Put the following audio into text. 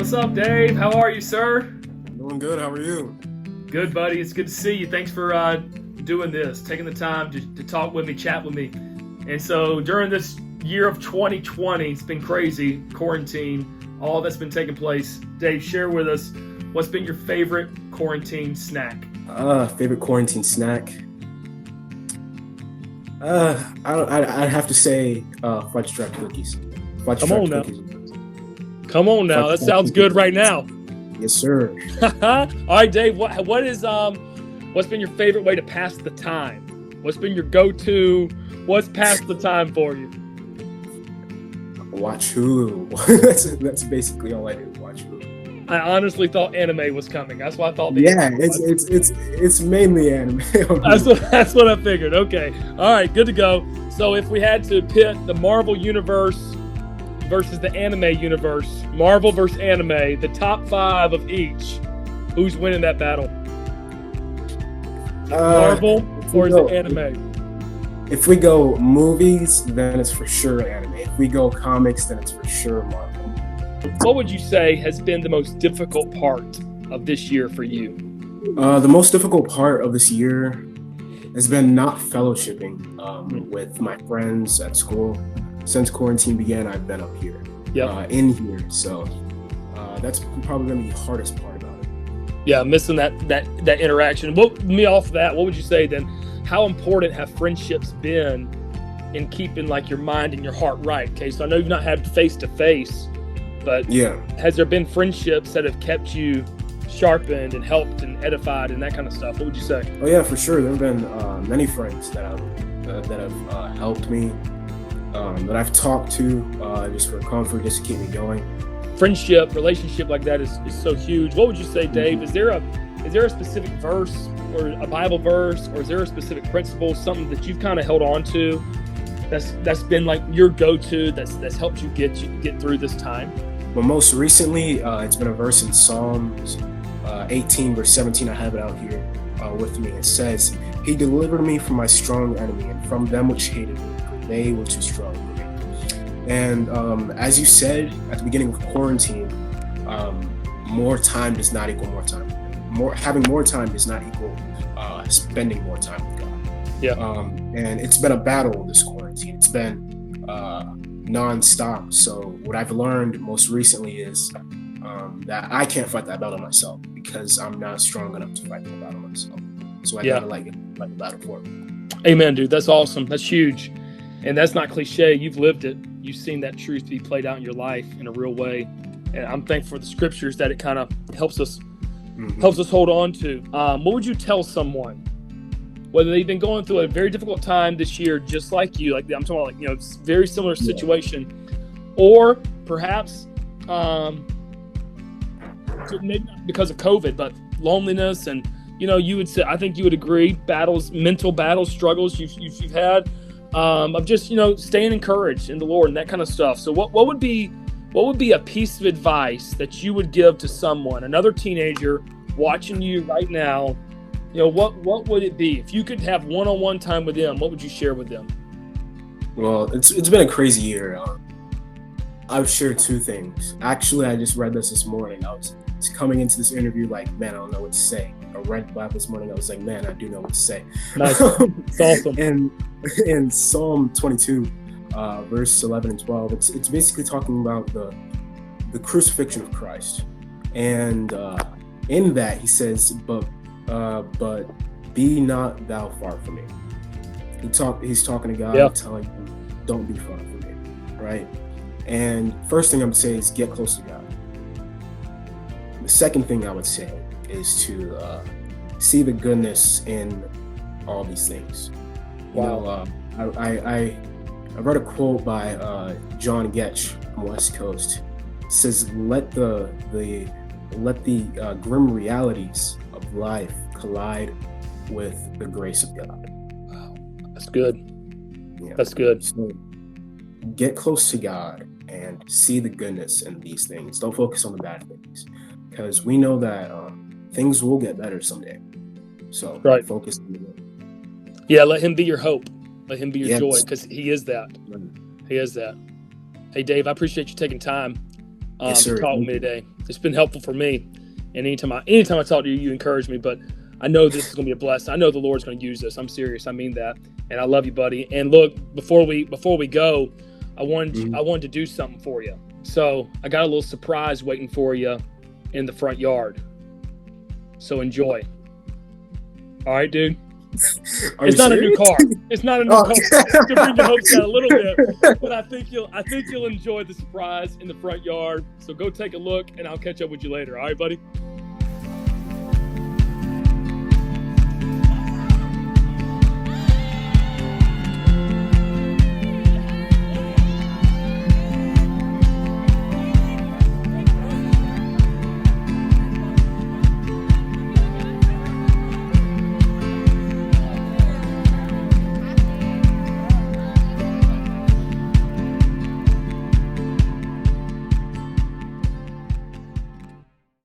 What's up, Dave? How are you, sir? Doing good. How are you? Good, buddy. It's good to see you. Thanks for doing this, taking the time to talk with me, chat with me. And so during this year of 2020, it's been crazy, quarantine, all that's been taking place. Dave, share with us what's been your favorite quarantine snack? Favorite quarantine snack? I have to say fudge strap cookies. Come on now. That sounds good right now. Yes, sir. All right, Dave. What's been your favorite way to pass the time? What's been your go-to? What's passed the time for you? Watch Hulu. that's basically all I do. Watch Hulu. I honestly thought anime was coming. That's why I thought. It's mainly anime. That's what I figured. Okay. All right. Good to go. So if we had to pit the Marvel universe versus the anime universe, Marvel versus anime, the top 5 of each, who's winning that battle? Marvel or is it anime? If we go movies, then it's for sure anime. If we go comics, then it's for sure Marvel. What would you say has been the most difficult part of this year for you? The most difficult part of this year has been not fellowshipping with my friends at school. Since quarantine began, I've been up here, in here. So that's probably going to be the hardest part about it. Yeah, missing that interaction. What would you say then? How important have friendships been in keeping like your mind and your heart right? Okay, so I know you've not had face-to-face, but has there been friendships that have kept you sharpened and helped and edified and that kind of stuff? What would you say? Oh yeah, for sure. There have been many friends that have helped me, that I've talked to just for comfort, just to keep me going. Friendship, relationship like that is so huge. What would you say, Dave? Is there a specific verse or a Bible verse, or is there a specific principle, something that you've kind of held on to that's been like your go-to that's helped you get through this time? Well, most recently, it's been a verse in Psalms 18, verse 17. I have it out here with me. It says, "He delivered me from my strong enemy and from them which hated me, for they were too strong for me." And as you said at the beginning of quarantine, more time does not equal more time. Having more time does not equal spending more time with God. Yeah. And it's been a battle this quarantine. It's been non-stop. So what I've learned most recently is that I can't fight that battle myself because I'm not strong enough to fight that battle myself. So I gotta like the battle for it. Amen, dude. That's awesome. That's huge. And that's not cliche. You've lived it. You've seen that truth be played out in your life in a real way. And I'm thankful for the scriptures that it kind of helps us hold on to. What would you tell someone, whether they've been going through a very difficult time this year, just like you, like I'm talking about, very similar situation, or perhaps maybe not because of COVID, but loneliness and you would say, I think you would agree, mental battles, struggles you've had, of just staying encouraged in the Lord and that kind of stuff. So what would be a piece of advice that you would give to someone, another teenager watching you right now? What would it be if you could have one-on-one time with them? What would you share with them? Well, it's been a crazy year. I would share 2 things. Actually, I just read this morning. I was coming into this interview like, man, I don't know what to say. I read the Bible this morning. I was like, man, I do know what to say. Nice. It's awesome. And in Psalm 22, verse 11 and 12, it's basically talking about the crucifixion of Christ. And in that, he says, but be not thou far from me. He's talking to God, telling him, don't be far from me, right? And first thing I'm going to say is get close to God. The second thing I would say is to see the goodness in all these things. Wow. I read a quote by John Getch from West Coast. It says, let the grim realities of life collide with the grace of God. Wow, that's good. Yeah. That's good. So get close to God and see the goodness in these things. Don't focus on the bad things, because we know that things will get better someday. So focus on the good. Yeah, let him be your hope. Let him be your joy, because he is that. He is that. Hey, Dave, I appreciate you taking time. Yes, to sir. talk with me today. It's been helpful for me. And anytime I talk to you, you encourage me. But I know this is going to be a blessing. I know the Lord's going to use this. I'm serious. I mean that. And I love you, buddy. And look, before we go, I wanted to do something for you. So I got a little surprise waiting for you in the front yard. So enjoy. All right, dude. It's not a new car. It's not a new car to bring your hopes down a little bit, but I think you'll enjoy the surprise in the front yard. So go take a look, and I'll catch up with you later. All right, buddy.